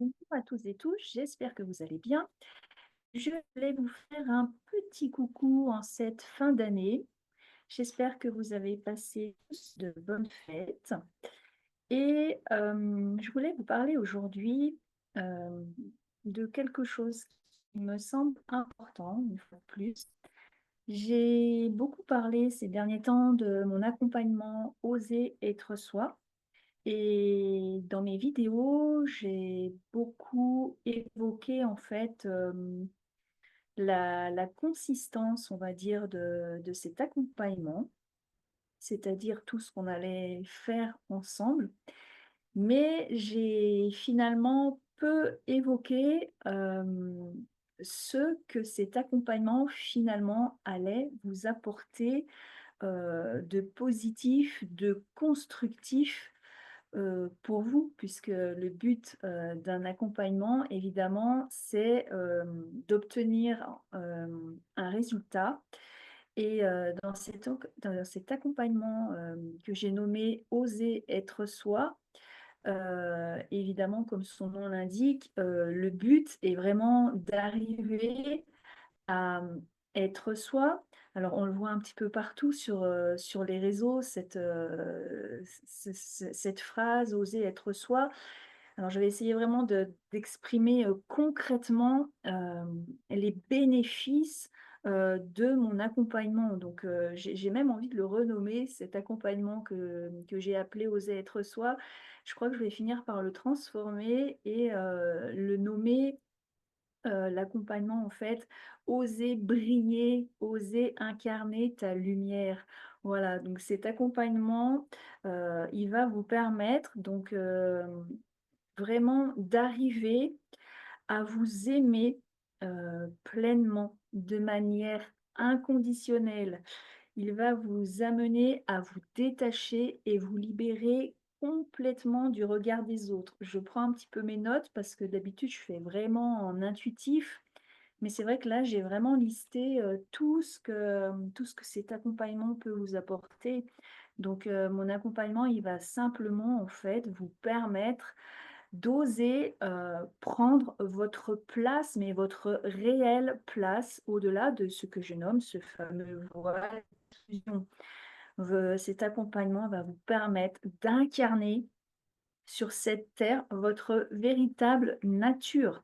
Bonjour à tous et tous, j'espère que vous allez bien. Je voulais vous faire un petit coucou en cette fin d'année. J'espère que vous avez passé tous de bonnes fêtes. Et je voulais vous parler aujourd'hui euh, de quelque chose qui me semble important, une fois de plus. J'ai beaucoup parlé ces derniers temps de mon accompagnement Oser être soi. Et dans mes vidéos, j'ai beaucoup évoqué en fait la consistance, on va dire, de cet accompagnement, c'est-à-dire tout ce qu'on allait faire ensemble. Mais j'ai finalement peu évoqué ce que cet accompagnement finalement allait vous apporter de positif, de constructif pour vous, puisque le but, d'un accompagnement, évidemment, c'est, d'obtenir, un résultat et dans cet accompagnement, que j'ai nommé «Oser être soi», évidemment, comme son nom l'indique, le but est vraiment d'arriver à, être soi. Alors on le voit un petit peu partout sur les réseaux, cette phrase «oser être soi». Alors je vais essayer vraiment d'exprimer, concrètement, les bénéfices, de mon accompagnement. Donc j'ai même envie de le renommer, cet accompagnement que j'ai appelé «Oser être soi». Je crois que je vais finir par le transformer et le nommer l'accompagnement en fait, oser briller, oser incarner ta lumière. Voilà, donc cet accompagnement, il va vous permettre donc, vraiment d'arriver à vous aimer, pleinement, de manière inconditionnelle. Il va vous amener à vous détacher et vous libérer complètement du regard des autres. Je prends un petit peu mes notes parce que d'habitude je fais vraiment en intuitif, mais c'est vrai que là j'ai vraiment listé, tout ce que cet accompagnement peut vous apporter. Donc, mon accompagnement, il va simplement en fait vous permettre d'oser, prendre votre place, mais votre réelle place au-delà de ce que je nomme ce fameux voile d'exclusion. Cet accompagnement va vous permettre d'incarner sur cette terre votre véritable nature.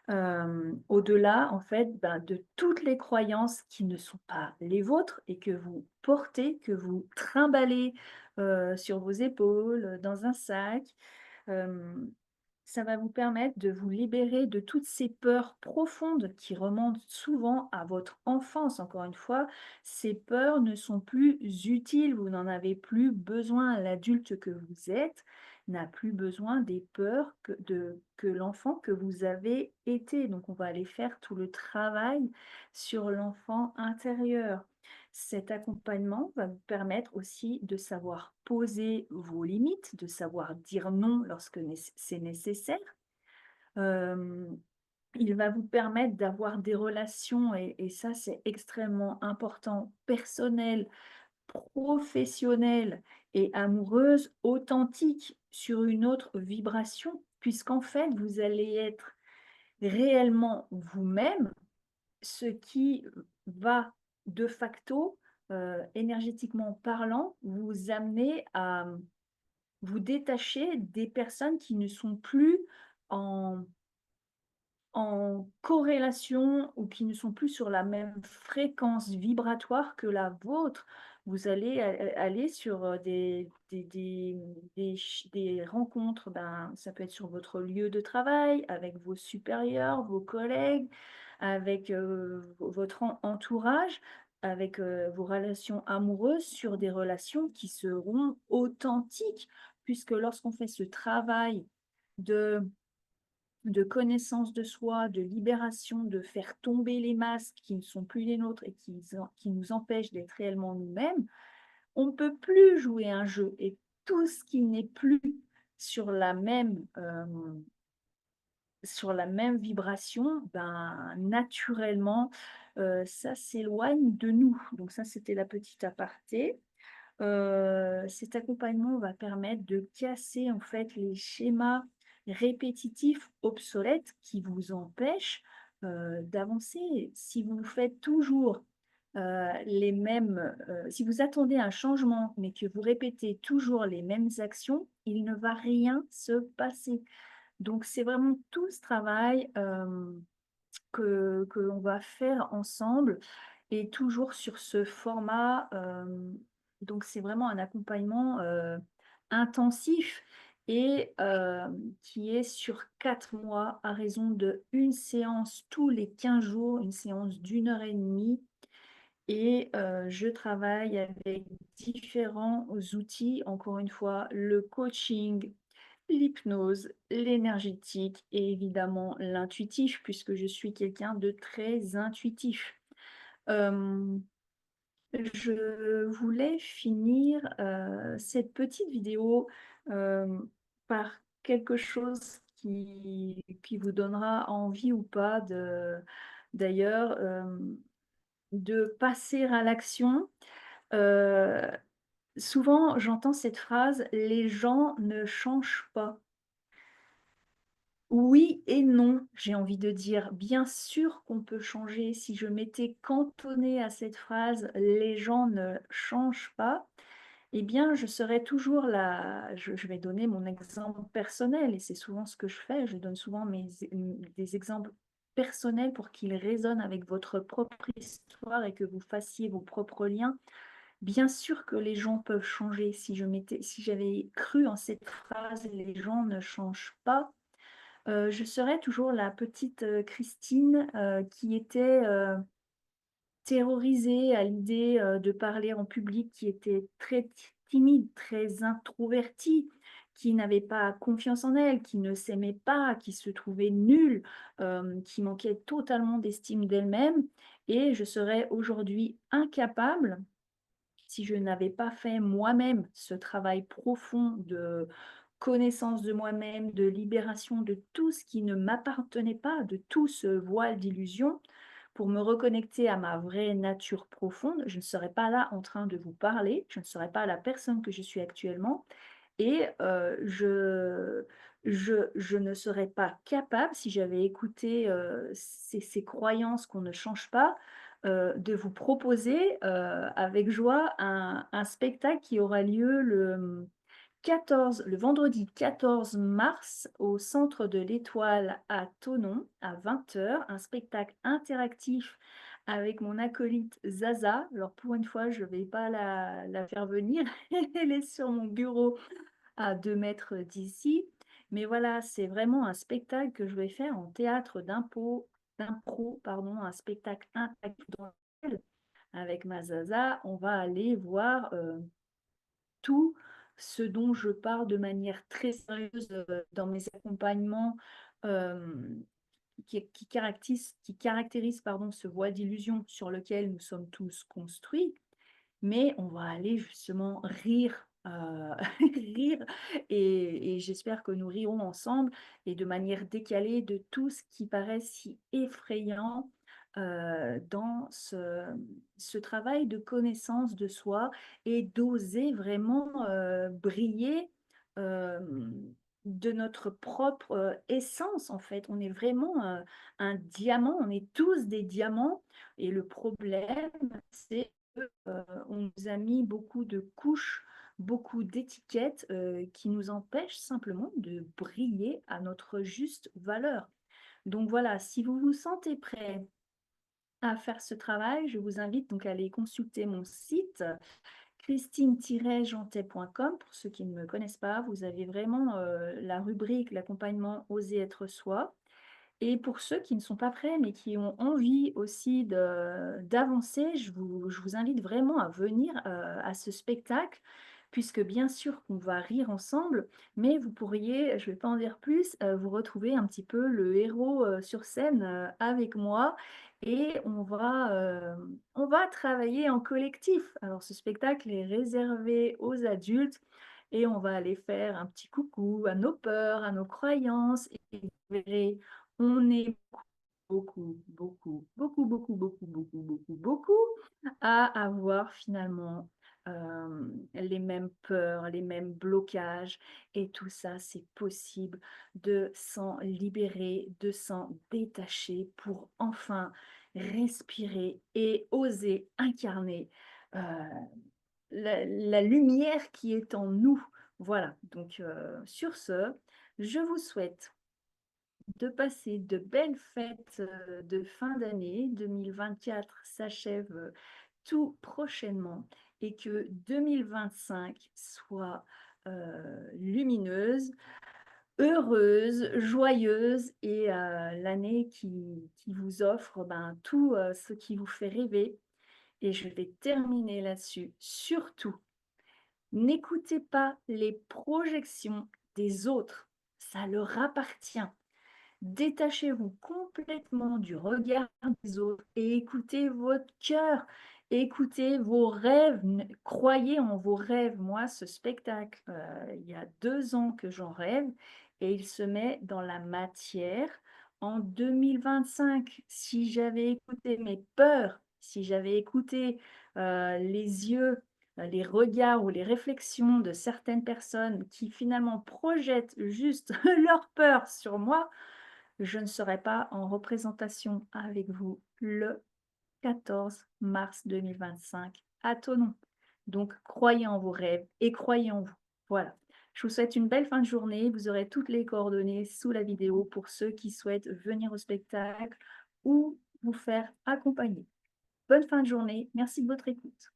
Au-delà en fait, ben, de toutes les croyances qui ne sont pas les vôtres et que vous portez, que vous trimballez, sur vos épaules, dans un sac. Hem, Ça va vous permettre de vous libérer de toutes ces peurs profondes qui remontent souvent à votre enfance. Encore une fois, ces peurs ne sont plus utiles, vous n'en avez plus besoin. L'adulte que vous êtes n'a plus besoin des peurs que l'enfant que vous avez été. Donc on va aller faire tout le travail sur l'enfant intérieur. Cet accompagnement va vous permettre aussi de savoir poser vos limites, de savoir dire non lorsque c'est nécessaire. Hem, il va vous permettre d'avoir des relations et ça, c'est extrêmement important, personnelles, professionnelles et amoureuses, authentiques, sur une autre vibration, puisqu'en fait, vous allez être réellement vous-même, ce qui va de facto, énergétiquement parlant, vous amener à vous détacher des personnes qui ne sont plus en corrélation ou qui ne sont plus sur la même fréquence vibratoire que la vôtre. Vous allez aller sur, des rencontres, ben, ça peut être sur votre lieu de travail, avec vos supérieurs, vos collègues, avec, votre entourage, avec, vos relations amoureuses, sur des relations qui seront authentiques. Puisque lorsqu'on fait ce travail de connaissance de soi, de libération, de faire tomber les masques qui ne sont plus les nôtres et qui nous empêchent d'être réellement nous-mêmes, on ne peut plus jouer un jeu. Et tout ce qui n'est plus sur la même, vibration, ben, naturellement, ça s'éloigne de nous. Donc ça, c'était la petite aparté. Cet accompagnement va permettre de casser en fait les schémas répétitifs, obsolètes qui vous empêchent, d'avancer. Si vous faites toujours, les mêmes, si vous attendez un changement, mais que vous répétez toujours les mêmes actions, il ne va rien se passer. Donc c'est vraiment tout ce travail, que l'on va faire ensemble et toujours sur ce format, donc c'est vraiment un accompagnement, intensif et qui est sur 4 mois à raison de une séance tous les 15 jours, une séance d'une heure et demie et je travaille avec différents outils, encore une fois, le coaching, l'hypnose, l'énergétique et évidemment l'intuitif, puisque je suis quelqu'un de très intuitif. Hem, je voulais finir, cette petite vidéo, par quelque chose qui vous donnera envie ou pas d'ailleurs, de passer à l'action. Heu, souvent j'entends cette phrase: «Les gens ne changent pas». Oui et non, j'ai envie de dire. Bien sûr qu'on peut changer. Si je m'étais cantonnée à cette phrase: «Les gens ne changent pas», eh bien, je serais toujours la je vais donner mon exemple personnel et c'est souvent ce que je fais. Je donne souvent des exemples personnels pour qu'ils résonnent avec votre propre histoire et que vous fassiez vos propres liens. Bien sûr que les gens peuvent changer. Si j'avais cru en cette phrase: «Les gens ne changent pas», je serais toujours la petite, Christine, qui était, terrorisée à l'idée, de parler en public, qui était très timide, très introvertie, qui n'avait pas confiance en elle, qui ne s'aimait pas, qui se trouvait nulle, qui manquait totalement d'estime d'elle-même et je serais aujourd'hui incapable si je n'avais pas fait moi-même ce travail profond de connaissance de moi-même, de libération de tout ce qui ne m'appartenait pas, de tout ce voile d'illusion, pour me reconnecter à ma vraie nature profonde, je ne serais pas là en train de vous parler, je ne serais pas la personne que je suis actuellement et je ne serais pas capable, si j'avais écouté, ces croyances qu'on ne change pas, de vous proposer, avec joie un spectacle qui aura lieu le vendredi 14 mars au Centre de l'Étoile à Thonon à 20 h, un spectacle interactif avec mon acolyte Zaza. Alors pour une fois, je ne vais pas la faire venir, elle est sur mon bureau à 2 mètres d'ici. Mais voilà, c'est vraiment un spectacle que je vais faire en théâtre d'impro, pardon, un spectacle interactif dans lequel, avec ma Zaza, on va aller voir, tout ce dont je parle de manière très sérieuse, dans mes accompagnements, hem, qui caractérise, pardon, ce voile d'illusion sur lequel nous sommes tous construits. Mais on va aller justement rire, rire et j'espère que nous rirons ensemble et de manière décalée de tout ce qui paraît si effrayant, dans ce travail de connaissance de soi et d'oser vraiment, briller, de notre propre, essence, en fait. On est vraiment, un diamant, on est tous des diamants et le problème, c'est on nous a mis beaucoup de couches, beaucoup d'étiquettes, qui nous empêchent simplement de briller à notre juste valeur. Donc voilà, si vous vous sentez prêt à faire ce travail, je vous invite donc à aller consulter mon site christine-jantet.com. Pour ceux qui ne me connaissent pas, vous avez vraiment, la rubrique «L'accompagnement Oser être soi». Et pour ceux qui ne sont pas prêts, mais qui ont envie aussi d'avancer, je vous invite vraiment à venir, à ce spectacle, puisque bien sûr qu'on va rire ensemble, mais vous pourriez, je ne vais pas en dire plus, vous retrouver un petit peu le héros, sur scène, avec moi et on va travailler en collectif. Alors ce spectacle est réservé aux adultes et on va aller faire un petit coucou à nos peurs, à nos croyances et vous verrez, on est beaucoup, beaucoup, beaucoup, beaucoup, beaucoup, beaucoup, beaucoup, beaucoup à avoir finalement les mêmes peurs, les mêmes blocages et tout ça, c'est possible de s'en libérer, de s'en détacher pour enfin respirer et oser incarner, heu, la lumière qui est en nous. Voilà, donc sur ce, je vous souhaite de passer de belles fêtes, de fin d'année. 2024 s'achève, tout prochainement et que 2025 soit, lumineuse, heureuse, joyeuse et l'année qui vous offre, ben, tout, ce qui vous fait rêver et je vais terminer là-dessus. Surtout, n'écoutez pas les projections des autres, ça leur appartient. Détachez-vous complètement du regard des autres et écoutez votre cœur, écoutez vos rêves, croyez en vos rêves. Moi, ce spectacle, il y a 2 ans que j'en rêve et il se met dans la matière en 2025. Si j'avais écouté mes peurs, si j'avais écouté les yeux, les regards ou les réflexions de certaines personnes qui finalement projettent juste leur peur sur moi, je ne serai pas en représentation avec vous le 14 mars 2025 à Thonon. Donc, croyez en vos rêves et croyez en vous. Voilà. Je vous souhaite une belle fin de journée. Vous aurez toutes les coordonnées sous la vidéo pour ceux qui souhaitent venir au spectacle ou vous faire accompagner. Bonne fin de journée. Merci de votre écoute.